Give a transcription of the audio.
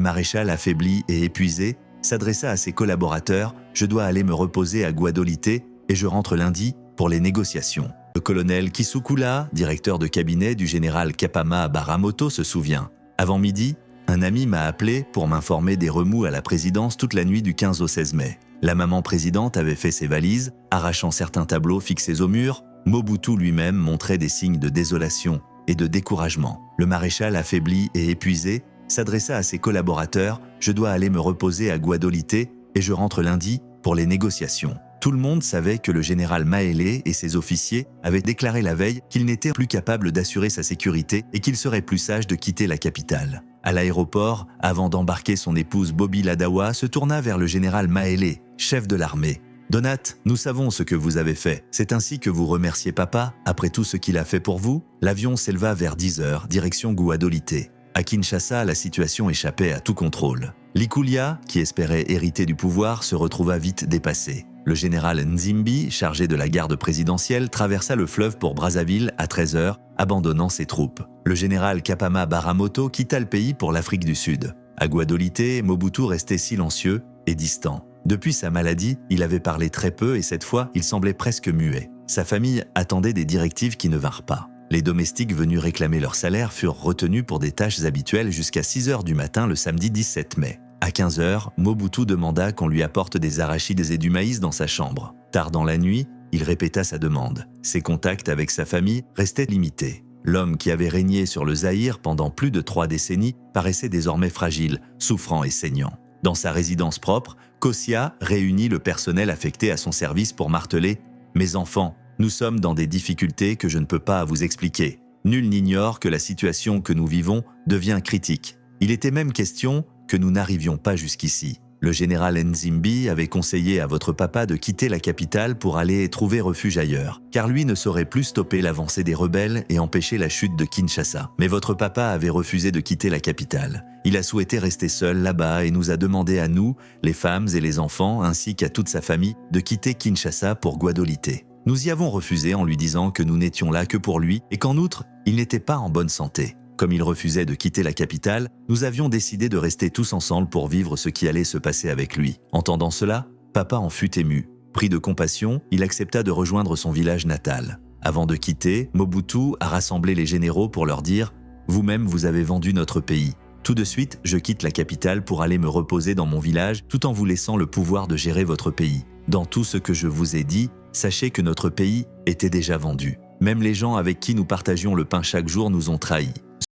maréchal, affaibli et épuisé, s'adressa à ses collaborateurs « Je dois aller me reposer à Guadolité et je rentre lundi pour les négociations ». Le colonel Kisukula, directeur de cabinet du général Kapama Baramoto, se souvient. Avant midi, un ami m'a appelé pour m'informer des remous à la présidence toute la nuit du 15 au 16 mai. La maman présidente avait fait ses valises, arrachant certains tableaux fixés au mur. Mobutu lui-même montrait des signes de désolation et de découragement. Le maréchal, affaibli et épuisé, s'adressa à ses collaborateurs « Je dois aller me reposer à Guadolité et je rentre lundi pour les négociations ». Tout le monde savait que le général Maélé et ses officiers avaient déclaré la veille qu'il n'était plus capable d'assurer sa sécurité et qu'il serait plus sage de quitter la capitale. À l'aéroport, avant d'embarquer son épouse Bobby Ladawa se tourna vers le général Maélé, chef de l'armée. « Donat, nous savons ce que vous avez fait. C'est ainsi que vous remerciez papa, après tout ce qu'il a fait pour vous ?» L'avion s'éleva vers 10 heures, direction Guadolité. À Kinshasa, la situation échappait à tout contrôle. Likulia, qui espérait hériter du pouvoir, se retrouva vite dépassé. Le général Nzimbi, chargé de la garde présidentielle, traversa le fleuve pour Brazzaville à 13 heures, abandonnant ses troupes. Le général Kapama Baramoto quitta le pays pour l'Afrique du Sud. À Guadolité, Mobutu restait silencieux et distant. Depuis sa maladie, il avait parlé très peu et cette fois, il semblait presque muet. Sa famille attendait des directives qui ne vinrent pas. Les domestiques venus réclamer leur salaire furent retenus pour des tâches habituelles jusqu'à 6 heures du matin le samedi 17 mai. À 15 heures, Mobutu demanda qu'on lui apporte des arachides et du maïs dans sa chambre. Tard dans la nuit, il répéta sa demande. Ses contacts avec sa famille restaient limités. L'homme qui avait régné sur le Zaïre pendant plus de 3 décennies paraissait désormais fragile, souffrant et saignant. Dans sa résidence propre, Kosia réunit le personnel affecté à son service pour marteler « Mes enfants, nous sommes dans des difficultés que je ne peux pas vous expliquer. Nul n'ignore que la situation que nous vivons devient critique. Il était même question que nous n'arrivions pas jusqu'ici. Le général Nzimbi avait conseillé à votre papa de quitter la capitale pour aller trouver refuge ailleurs, car lui ne saurait plus stopper l'avancée des rebelles et empêcher la chute de Kinshasa. Mais votre papa avait refusé de quitter la capitale. Il a souhaité rester seul là-bas et nous a demandé à nous, les femmes et les enfants, ainsi qu'à toute sa famille, de quitter Kinshasa pour Guadolité. Nous y avons refusé en lui disant que nous n'étions là que pour lui et qu'en outre, il n'était pas en bonne santé. Comme il refusait de quitter la capitale, nous avions décidé de rester tous ensemble pour vivre ce qui allait se passer avec lui. Entendant cela, papa en fut ému. Pris de compassion, il accepta de rejoindre son village natal. Avant de quitter, Mobutu a rassemblé les généraux pour leur dire « Vous-même, vous avez vendu notre pays. Tout de suite, je quitte la capitale pour aller me reposer dans mon village tout en vous laissant le pouvoir de gérer votre pays. Dans tout ce que je vous ai dit, sachez que notre pays était déjà vendu. Même les gens avec qui nous partagions le pain chaque jour nous ont trahis.